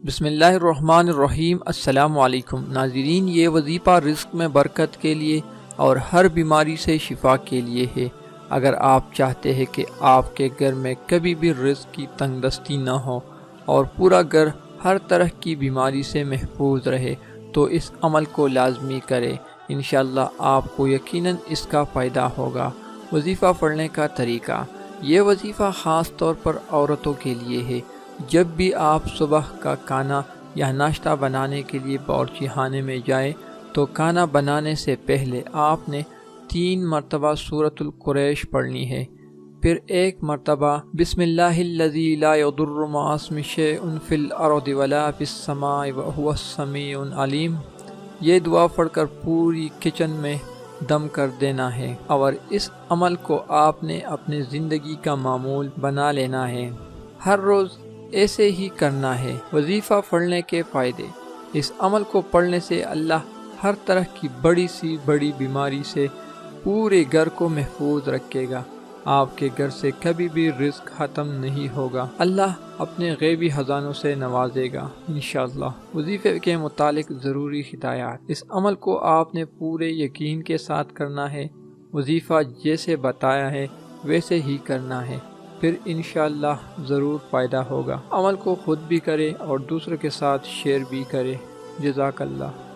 بسم اللہ الرحمن الرحیم۔ السلام علیکم ناظرین، یہ وظیفہ رزق میں برکت کے لیے اور ہر بیماری سے شفا کے لیے ہے۔ اگر آپ چاہتے ہیں کہ آپ کے گھر میں کبھی بھی رزق کی تنگ دستی نہ ہو اور پورا گھر ہر طرح کی بیماری سے محفوظ رہے تو اس عمل کو لازمی کریں۔ انشاءاللہ آپ کو یقیناً اس کا فائدہ ہوگا۔ وظیفہ پڑھنے کا طریقہ: یہ وظیفہ خاص طور پر عورتوں کے لیے ہے۔ جب بھی آپ صبح کا کھانا یا ناشتہ بنانے کے لیے باورچی خانے میں جائیں تو کھانا بنانے سے پہلے آپ نے 3 مرتبہ سورۃ القریش پڑھنی ہے، پھر 1 مرتبہ بسم اللہ الذی لا یضر مع اسمہ شیء فی الارض ولا فی السماء وہو السمیع العلیم۔ یہ دعا پڑھ کر پوری کچن میں دم کر دینا ہے اور اس عمل کو آپ نے اپنی زندگی کا معمول بنا لینا ہے۔ ہر روز ایسے ہی کرنا ہے۔ وظیفہ پڑھنے کے فائدے: اس عمل کو پڑھنے سے اللہ ہر طرح کی بڑی سی بڑی بیماری سے پورے گھر کو محفوظ رکھے گا۔ آپ کے گھر سے کبھی بھی رزق ختم نہیں ہوگا۔ اللہ اپنے غیبی خزانوں سے نوازے گا انشاءاللہ۔ وظیفے کے متعلق ضروری ہدایات: اس عمل کو آپ نے پورے یقین کے ساتھ کرنا ہے۔ وظیفہ جیسے بتایا ہے ویسے ہی کرنا ہے، پھر انشاءاللہ ضرور فائدہ ہوگا۔ عمل کو خود بھی کرے اور دوسروں کے ساتھ شیئر بھی کرے۔ جزاک اللہ۔